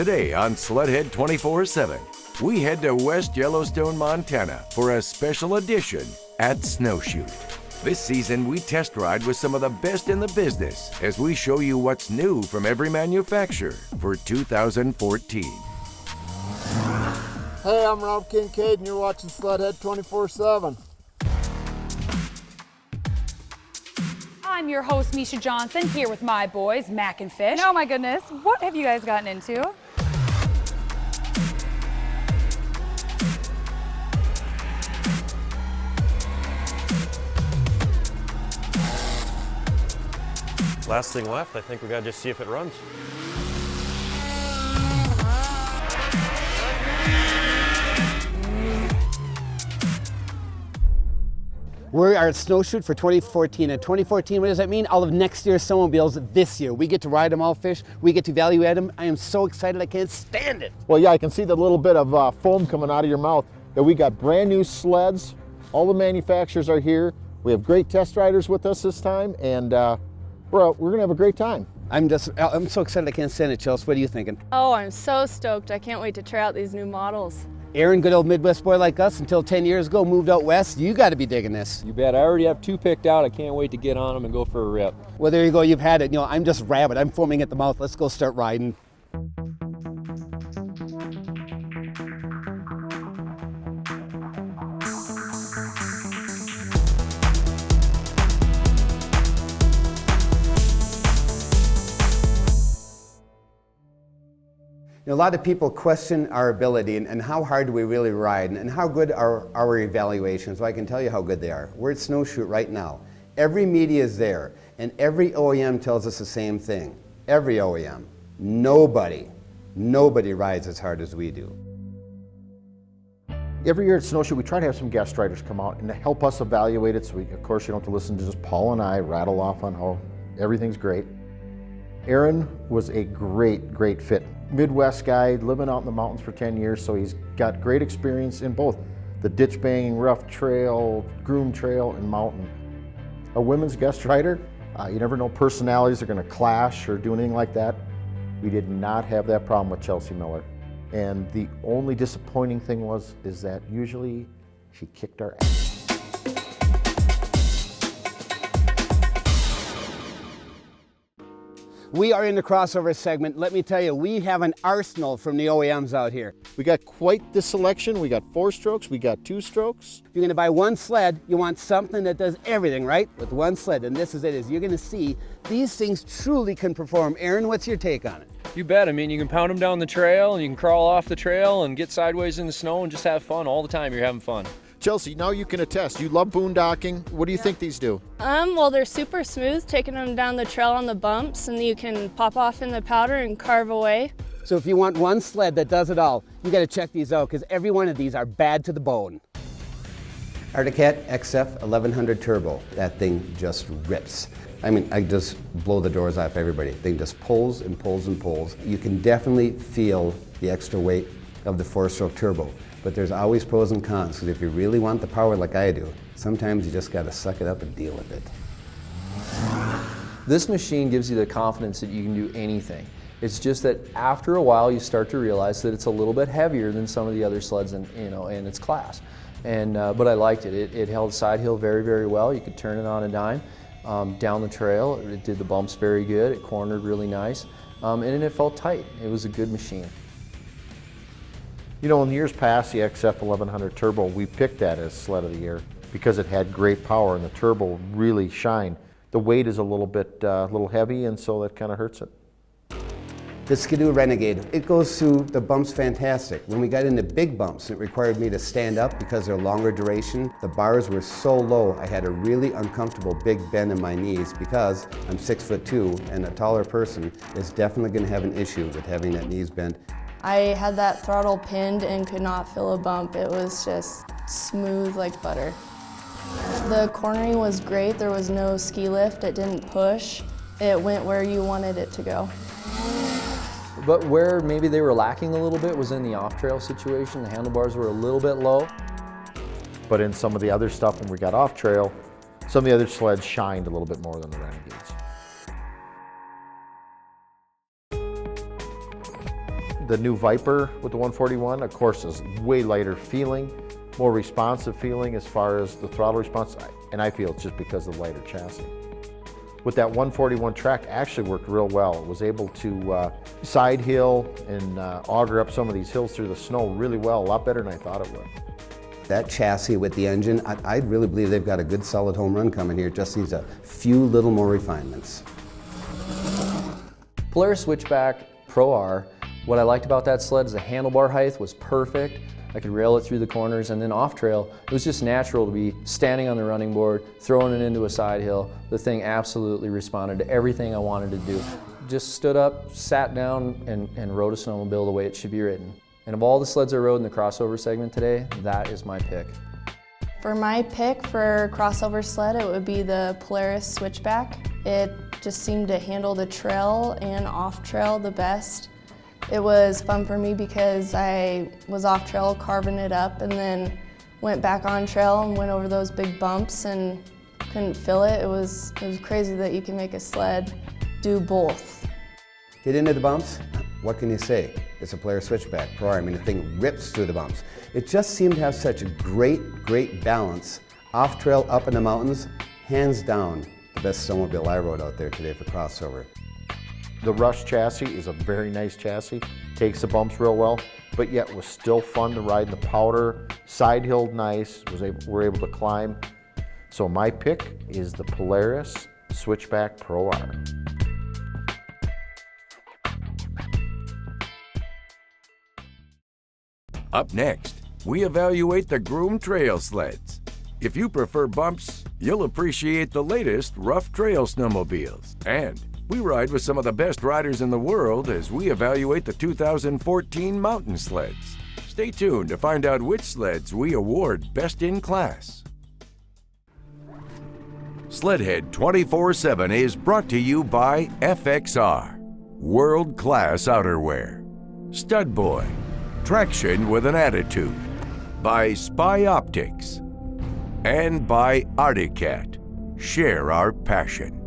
Today on Sledhead 24/7, we head to West Yellowstone, Montana for a special edition at Snowshoot. This season, we test ride with some of the best in the business as we show you what's new from every manufacturer for 2014. Hey, I'm Rob Kincaid and you're watching Sledhead 24/7. I'm your host, Misha Johnson, here with my boys, Mac and Fish. Oh my goodness, what have you guys gotten into? Last thing left, I think we gotta just see if it runs. We are at Snowshoot for 2014. And 2014, what does that mean? All of next year's snowmobiles this year. We get to ride them all, Fish. We get to value add them. I am so excited, I can't stand it. Well, yeah, I can see the little bit of foam coming out of your mouth. That we got brand new sleds. All the manufacturers are here. We have great test riders with us this time, and we're gonna have a great time. I'm so excited, I can't stand it, Chelsea. What are you thinking? Oh, I'm so stoked. I can't wait to try out these new models. Aaron, good old Midwest boy like us, until 10 years ago, moved out west. You got to be digging this. You bet. I already have 2 picked out. I can't wait to get on them and go for a rip. Well, there you go. You've had it. You know, I'm just rabid. I'm foaming at the mouth. Let's go start riding. A lot of people question our ability and how hard do we really ride and how good are our evaluations. Well, I can tell you how good they are. We're at Snowshoot right now. Every media is there and every OEM tells us the same thing. Every OEM. Nobody rides as hard as we do. Every year at Snowshoot, we try to have some guest riders come out and to help us evaluate it. So of course, you don't have to listen to just Paul and I rattle off on how everything's great. Aaron was a great fit. Midwest guy, living out in the mountains for 10 years, so he's got great experience in both the ditch banging, rough trail, groom trail, and mountain. A women's guest rider, you never know personalities are gonna clash or do anything like that. We did not have that problem with Chelsea Miller. And the only disappointing thing is that usually she kicked our ass. We are in the crossover segment. Let me tell you, we have an arsenal from the OEMs out here. We got quite the selection. We got 4 strokes, we got 2 strokes. If you're gonna buy one sled, you want something that does everything, right? With one sled, and this is it, is you're gonna see these things truly can perform. Aaron, what's your take on it? You bet. I mean, you can pound them down the trail and you can crawl off the trail and get sideways in the snow and just have fun all the time. You're having fun. Chelsea, now you can attest. You love boondocking. What do you think these do? Well, they're super smooth, taking them down the trail on the bumps, and you can pop off in the powder and carve away. So if you want one sled that does it all, you gotta check these out, because every one of these are bad to the bone. Arctic Cat XF 1100 Turbo. That thing just rips. I mean, I just blow the doors off everybody. The thing just pulls and pulls and pulls. You can definitely feel the extra weight of the 4-stroke turbo. But there's always pros and cons, because if you really want the power like I do, sometimes you just gotta suck it up and deal with it. This machine gives you the confidence that you can do anything. It's just that after a while you start to realize that it's a little bit heavier than some of the other sleds in its class. And but I liked it. It held side hill very well. You could turn it on a dime. Down the trail, it did the bumps very good. It cornered really nice, and it felt tight. It was a good machine. You know, in years past, the XF 1100 Turbo, we picked that as sled of the year because it had great power and the turbo really shined. The weight is a little heavy, and so that kind of hurts it. The Skidoo Renegade, it goes through the bumps fantastic. When we got into big bumps, it required me to stand up because they're longer duration. The bars were so low, I had a really uncomfortable big bend in my knees because I'm 6'2", and a taller person is definitely going to have an issue with having that knees bent. I had that throttle pinned and could not feel a bump. It was just smooth like butter. The cornering was great. There was no ski lift. It didn't push. It went where you wanted it to go. But where maybe they were lacking a little bit was in the off-trail situation. The handlebars were a little bit low. But in some of the other stuff when we got off trail, some of the other sleds shined a little bit more than the Renegades. The new Viper with the 141, of course, is way lighter feeling, more responsive feeling as far as the throttle response, and I feel it's just because of the lighter chassis. With that 141 track, actually worked real well. It was able to side hill and auger up some of these hills through the snow really well, a lot better than I thought it would. That chassis with the engine, I really believe they've got a good solid home run coming here. It just needs a few little more refinements. Polaris Switchback Pro R, what I liked about that sled is the handlebar height was perfect. I could rail it through the corners, and then off trail, it was just natural to be standing on the running board, throwing it into a side hill. The thing absolutely responded to everything I wanted to do. Just stood up, sat down, and rode a snowmobile the way it should be ridden. And of all the sleds I rode in the crossover segment today, that is my pick. For my pick for crossover sled, it would be the Polaris Switchback. It just seemed to handle the trail and off trail the best. It was fun for me because I was off trail carving it up and then went back on trail and went over those big bumps and couldn't feel it. It was crazy that you can make a sled do both. Get into the bumps, what can you say? It's a Polaris Switchback Pro R. I mean, the thing rips through the bumps. It just seemed to have such a great balance. Off trail, up in the mountains, hands down, the best snowmobile I rode out there today for crossover. The Rush chassis is a very nice chassis, takes the bumps real well, but yet was still fun to ride in the powder, side hilled nice, we're able to climb. So my pick is the Polaris Switchback Pro R. Up next, we evaluate the Groom Trail sleds. If you prefer bumps, you'll appreciate the latest rough trail snowmobiles. And we ride with some of the best riders in the world as we evaluate the 2014 mountain sleds. Stay tuned to find out which sleds we award Best in Class. Sledhead 24/7 is brought to you by FXR, world-class outerwear. Stud Boy, traction with an attitude. By Spy Optics. And by Articat, share our passion.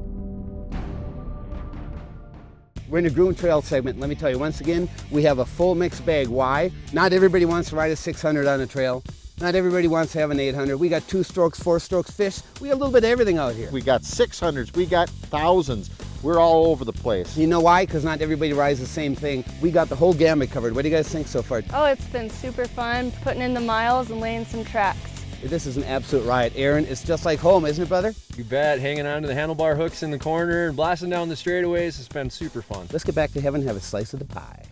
We're in the Groom Trail segment. Let me tell you, once again, we have a full mixed bag. Why? Not everybody wants to ride a 600 on a trail. Not everybody wants to have an 800. We got 2 strokes, 4 strokes fish. We got a little bit of everything out here. We got 600s, we got 1000s. We're all over the place. You know why? Because not everybody rides the same thing. We got the whole gamut covered. What do you guys think so far? Oh, it's been super fun putting in the miles and laying some tracks. This is an absolute riot. Aaron, it's just like home, isn't it, brother? You bet, hanging on to the handlebar hooks in the corner and blasting down the straightaways has been super fun. Let's get back to heaven and have a slice of the pie.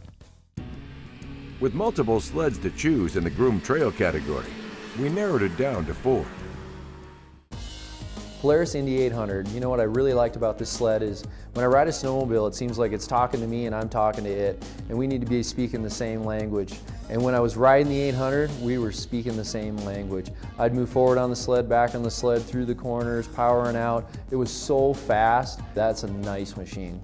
With multiple sleds to choose in the Groom Trail category, we narrowed it down to 4. Polaris Indy 800, you know what I really liked about this sled is when I ride a snowmobile, it seems like it's talking to me and I'm talking to it, and we need to be speaking the same language. And when I was riding the 800, we were speaking the same language. I'd move forward on the sled, back on the sled, through the corners, powering out. It was so fast. That's a nice machine.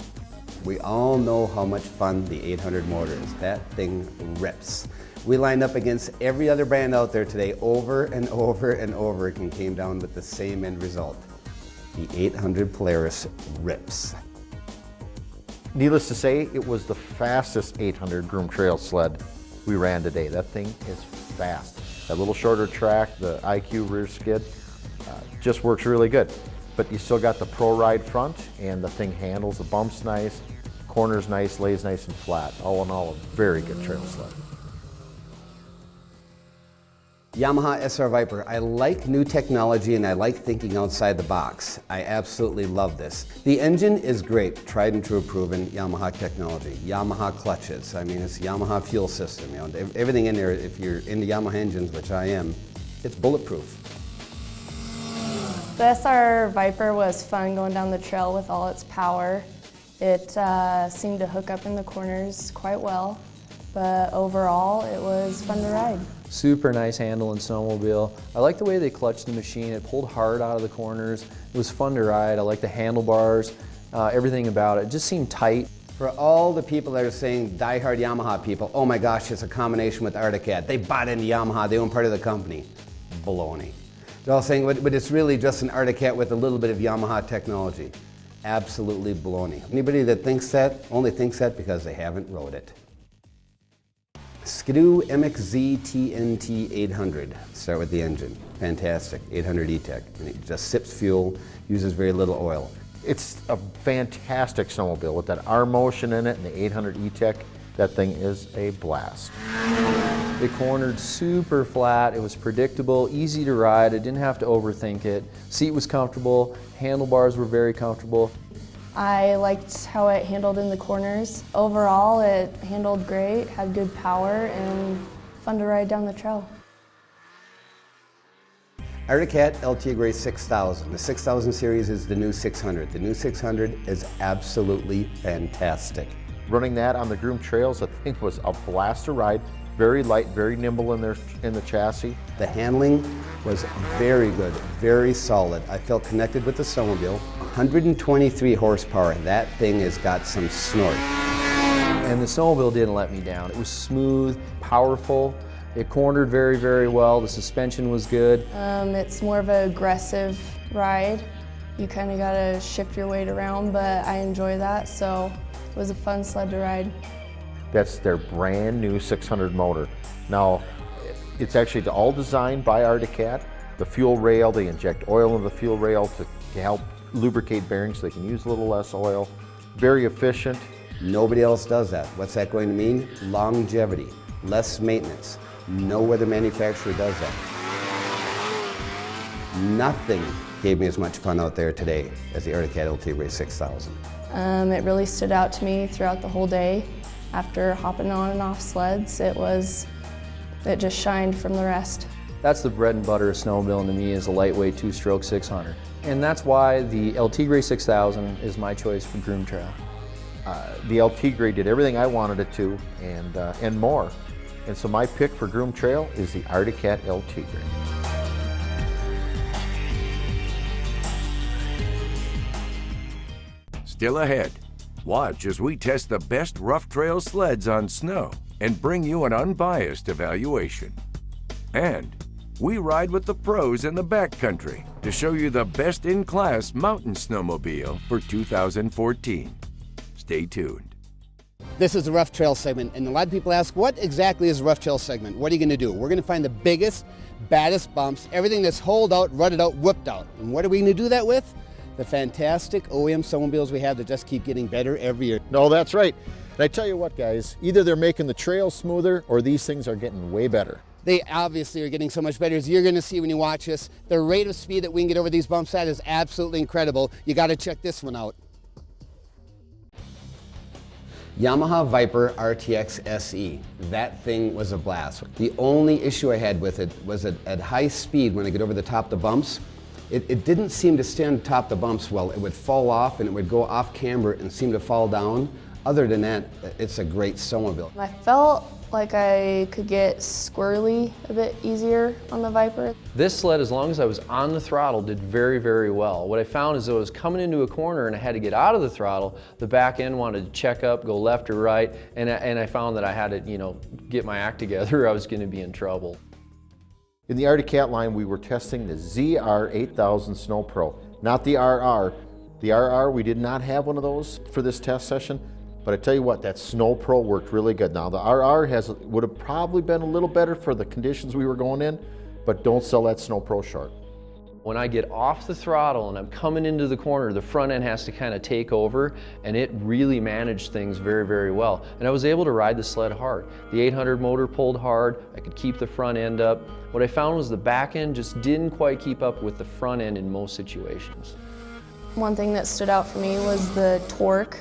We all know how much fun the 800 motor is. That thing rips. We lined up against every other brand out there today over and over and over and came down with the same end result. The 800 Polaris rips. Needless to say, it was the fastest 800 Groom Trail sled we ran today. That thing is fast. That little shorter track, the IQ rear skid, just works really good. But you still got the Pro Ride front, and the thing handles the bumps nice, corners nice, lays nice and flat. All in all, a very good trail sled. Yamaha SR Viper. I like new technology and I like thinking outside the box. I absolutely love this. The engine is great, tried and true proven Yamaha technology. Yamaha clutches, I mean it's Yamaha fuel system. You know, everything in there, if you're into Yamaha engines, which I am, it's bulletproof. The SR Viper was fun going down the trail with all its power. It seemed to hook up in the corners quite well, but overall it was fun to ride. Super nice handle and snowmobile. I like the way they clutched the machine. It pulled hard out of the corners. It was fun to ride. I like the handlebars, everything about it. It just seemed tight. For all the people that are saying die-hard Yamaha people, oh my gosh, it's a combination with Articat. They bought into Yamaha, they own part of the company. Baloney. They're all saying, but it's really just an Articat with a little bit of Yamaha technology. Absolutely baloney. Anybody that thinks that only thinks that because they haven't rode it. Skidoo MXZ TNT 800. Start with the engine. Fantastic. 800 E-Tech. And it just sips fuel, uses very little oil. It's a fantastic snowmobile with that R motion in it and the 800 E-Tech. That thing is a blast. It cornered super flat, it was predictable, easy to ride, I didn't have to overthink it. Seat was comfortable, handlebars were very comfortable. I liked how it handled in the corners. Overall, it handled great, had good power, and fun to ride down the trail. Arctic Cat LT Gray 6000. The 6000 series is the new 600. The new 600 is absolutely fantastic. Running that on the groomed trails, I think was a blast to ride. Very light, very nimble in the chassis. The handling was very good, very solid. I felt connected with the snowmobile. 123 horsepower. That thing has got some snort. And the snowmobile didn't let me down. It was smooth, powerful. It cornered very, very well. The suspension was good. It's more of an aggressive ride. You kind of got to shift your weight around, but I enjoy that, so it was a fun sled to ride. That's their brand new 600 motor. Now, it's actually all designed by Arctic Cat. The fuel rail, they inject oil in the fuel rail to help lubricate bearings so they can use a little less oil. Very efficient. Nobody else does that. What's that going to mean? Longevity, less maintenance. No other manufacturer does that. Nothing gave me as much fun out there today as the Arctic Cat LT Gray 6000. It really stood out to me throughout the whole day. After hopping on and off sleds, it just shined from the rest. That's the bread and butter of snowmobiling to me, is a lightweight two-stroke 600. And that's why the LT Gray 6000 is my choice for groom trail. The LT Gray did everything I wanted it to and more. And so my pick for groom trail is the Arctic Cat LT Gray. Still ahead, watch as we test the best rough trail sleds on snow and bring you an unbiased evaluation. And we ride with the pros in the backcountry to show you the best-in-class mountain snowmobile for 2014. Stay tuned. This is the rough trail segment, and a lot of people ask, what exactly is a rough trail segment? What are you going to do? We're going to find the biggest, baddest bumps, everything that's holed out, rutted out, whooped out. And what are we going to do that with? The fantastic OEM snowmobiles we have that just keep getting better every year. No, that's right. And I tell you what, guys, either they're making the trail smoother or these things are getting way better. They obviously are getting so much better, as you're going to see when you watch this. The rate of speed that we can get over these bumps at is absolutely incredible. You got to check this one out. Yamaha Viper RTX SE. That thing was a blast. The only issue I had with it was at high speed, when I get over the top of the bumps, it didn't seem to stay on top of the bumps well. It would fall off and it would go off camber and seem to fall down. Other than that, it's a great snowmobile. I felt like I could get squirrely a bit easier on the Viper. This sled, as long as I was on the throttle, did very, very well. What I found is that I was coming into a corner and I had to get out of the throttle. The back end wanted to check up, go left or right, and I found that I had to, get my act together. I was going to be in trouble. In the Arctic Cat line, we were testing the ZR8000 Snow Pro, not the RR. The RR, we did not have one of those for this test session, but I tell you what, that Snow Pro worked really good. Now the RR would have probably been a little better for the conditions we were going in, but don't sell that Snow Pro short. When I get off the throttle and I'm coming into the corner, the front end has to kind of take over, and it really managed things very, very well. And I was able to ride the sled hard. The 800 motor pulled hard, I could keep the front end up. What I found was the back end just didn't quite keep up with the front end in most situations. One thing that stood out for me was the torque.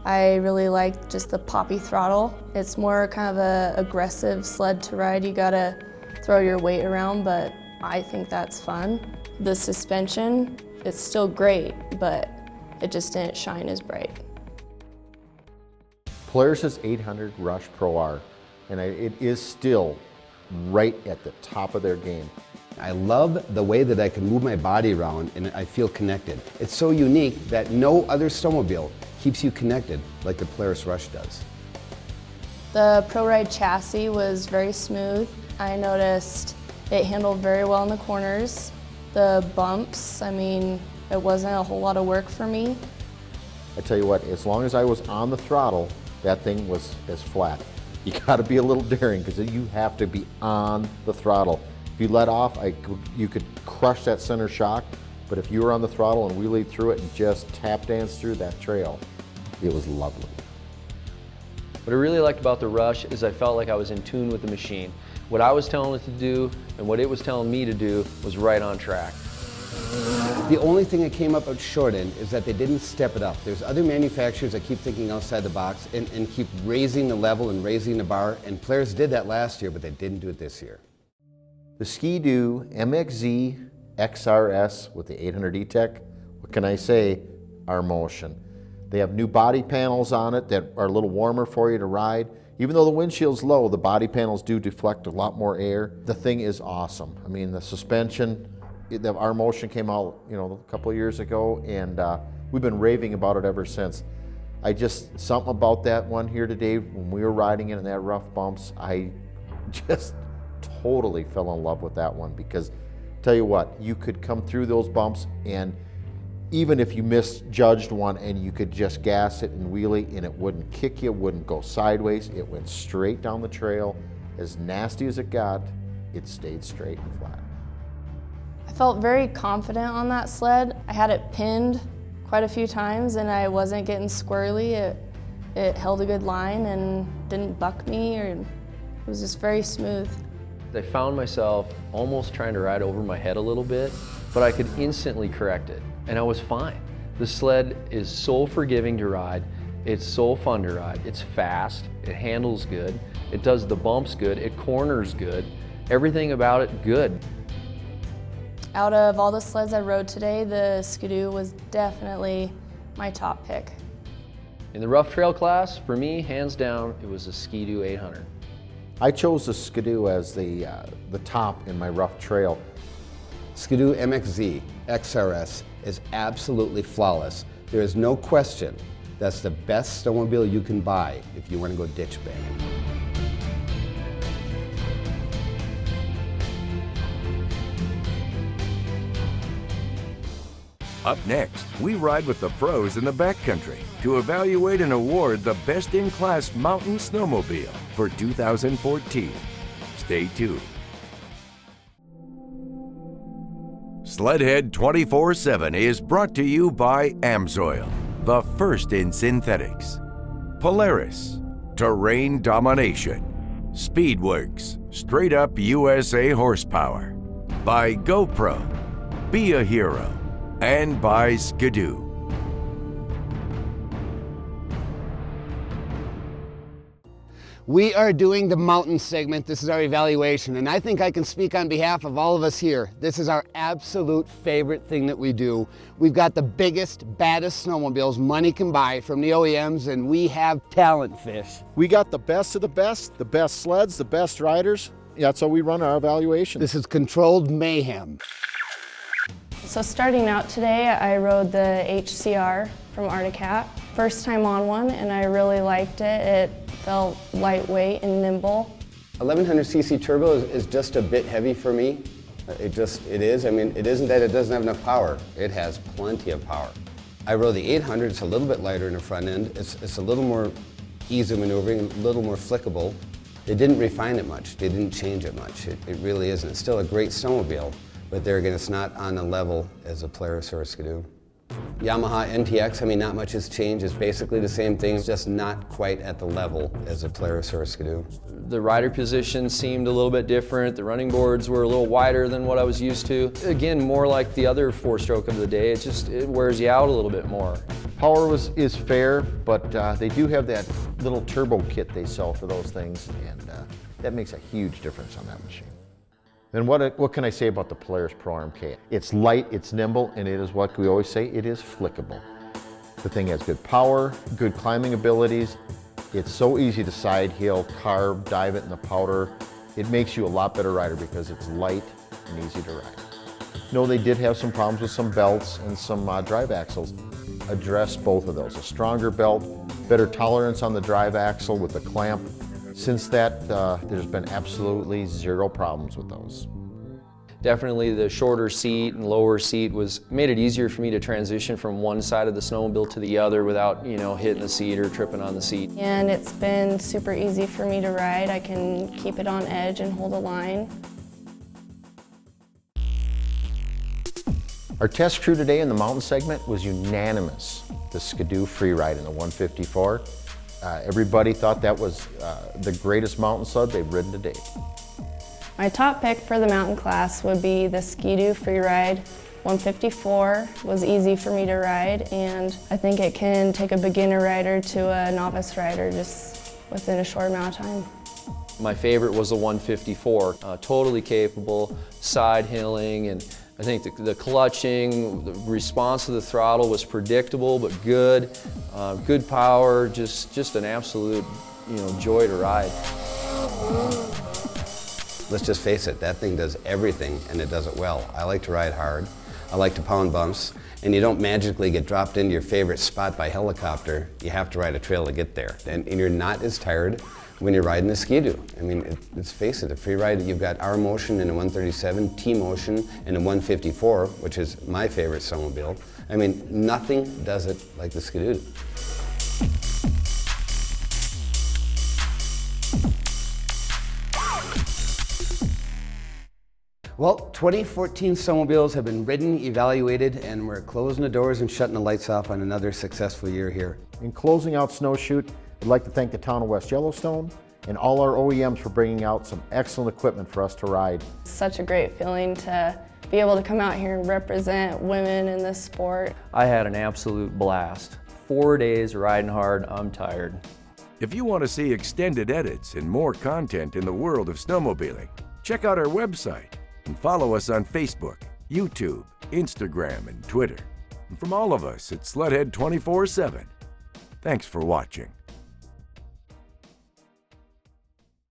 I really liked just the poppy throttle. It's more kind of an aggressive sled to ride. You gotta throw your weight around, but I think that's fun. The suspension, it's still great, but it just didn't shine as bright. Polaris' 800 Rush Pro R, and it is still right at the top of their game. I love the way that I can move my body around and I feel connected. It's so unique that no other snowmobile keeps you connected like the Polaris Rush does. The ProRide chassis was very smooth. I noticed it handled very well in the corners. The bumps, it wasn't a whole lot of work for me. I tell you what, as long as I was on the throttle, that thing was as flat. You got to be a little daring because you have to be on the throttle. If you let off, you could crush that center shock, but if you were on the throttle and wheelied through it and just tap dance through that trail, it was lovely. What I really liked about the Rush is I felt like I was in tune with the machine. What I was telling it to do and what it was telling me to do was right on track. The only thing that came up at short end is that they didn't step it up. There's other manufacturers that keep thinking outside the box and keep raising the level and raising the bar, and Polaris did that last year, but they didn't do it this year. The Ski-Doo MXZ XRS with the 800 E-Tech, what can I say? Our motion. They have new body panels on it that are a little warmer for you to ride. Even though the windshield's low, the body panels do deflect a lot more air. The thing is awesome. I mean, the suspension, our motion came out, a couple of years ago, and we've been raving about it ever since. Something about that one here today, when we were riding it in that rough bumps, I just totally fell in love with that one, because tell you what, you could come through those bumps, and even if you misjudged one and you could just gas it and wheelie and it wouldn't kick you, wouldn't go sideways, it went straight down the trail. As nasty as it got, it stayed straight and flat. I felt very confident on that sled. I had it pinned quite a few times and I wasn't getting squirrely. It held a good line and didn't buck me, or it was just very smooth. I found myself almost trying to ride over my head a little bit, but I could instantly correct it, and I was fine. The sled is so forgiving to ride. It's so fun to ride. It's fast, it handles good, it does the bumps good, it corners good, everything about it good. Out of all the sleds I rode today, the Ski-Doo was definitely my top pick. In the rough trail class, for me, hands down, it was a Ski-Doo 800. I chose the Ski-Doo as the top in my rough trail. Ski-Doo MXZ XRS is absolutely flawless. There is no question that's the best snowmobile you can buy if you want to go ditch banging. Up next, we ride with the pros in the backcountry to evaluate and award the best-in-class mountain snowmobile for 2014. Stay tuned. Sledhead 24/7 is brought to you by Amsoil, the first in synthetics, Polaris, Terrain Domination, Speedworks, straight-up USA horsepower, by GoPro, Be a Hero, and by Ski-Doo. We are doing the mountain segment. This is our evaluation, and I think I can speak on behalf of all of us here. This is our absolute favorite thing that we do. We've got the biggest, baddest snowmobiles money can buy from the OEMs, and we have talent, Fish. We got the best of the best sleds, the best riders. Yeah, that's how we run our evaluation. This is controlled mayhem. So starting out today, I rode the HCR from Arctic Cat. First time on one, and I really liked it. It felt lightweight and nimble. 1100cc turbo is just a bit heavy for me. It is. I mean, it isn't that it doesn't have enough power. It has plenty of power. I rode the 800. It's a little bit lighter in the front end. It's a little more easy maneuvering, a little more flickable. They didn't refine it much. They didn't change it much. It really isn't. It's still a great snowmobile, but there again, it's not on the level as a Polaris or a Ski-Doo. Yamaha NTX, I mean, not much has changed. It's basically the same thing, it's just not quite at the level as a Polaris or a Ski-Doo. The rider position seemed a little bit different. The running boards were a little wider than what I was used to. Again, more like the other four-stroke of the day. It wears you out a little bit more. Power is fair, but they do have that little turbo kit they sell for those things, and that makes a huge difference on that machine. Then what can I say about the Polaris Pro RMK? It's light, it's nimble, and it is what we always say, it is flickable. The thing has good power, good climbing abilities. It's so easy to side hill, carve, dive it in the powder. It makes you a lot better rider because it's light and easy to ride. No, they did have some problems with some belts and some drive axles. Address both of those. A stronger belt, better tolerance on the drive axle with the clamp. Since that, there's been absolutely zero problems with those. Definitely the shorter seat and lower seat made it easier for me to transition from one side of the snowmobile to the other without, hitting the seat or tripping on the seat. And it's been super easy for me to ride. I can keep it on edge and hold a line. Our test crew today in the mountain segment was unanimous. The Skidoo Freeride in the 154. Everybody thought that was the greatest mountain sled they've ridden to date. My top pick for the mountain class would be the Skidoo Freeride 154. Was easy for me to ride, and I think it can take a beginner rider to a novice rider just within a short amount of time. My favorite was the 154, totally capable, side hilling, and I think the clutching, the response to the throttle was predictable but good, good power, just an absolute joy to ride. Let's just face it, that thing does everything and it does it well. I like to ride hard, I like to pound bumps, and you don't magically get dropped into your favorite spot by helicopter. You have to ride a trail to get there. And you're not as tired when you're riding a Skidoo. I mean, let's face it, a free ride, you've got R motion in a 137, T motion in a 154, which is my favorite snowmobile. I mean, nothing does it like the Skidoo. Well, 2014 snowmobiles have been ridden, evaluated, and we're closing the doors and shutting the lights off on another successful year here. In closing out Snowshoot, I'd like to thank the town of West Yellowstone and all our OEMs for bringing out some excellent equipment for us to ride. It's such a great feeling to be able to come out here and represent women in this sport. I had an absolute blast. 4 days riding hard, I'm tired. If you want to see extended edits and more content in the world of snowmobiling, check out our website and follow us on Facebook, YouTube, Instagram, and Twitter. And from all of us at Sledhead 24/7, thanks for watching.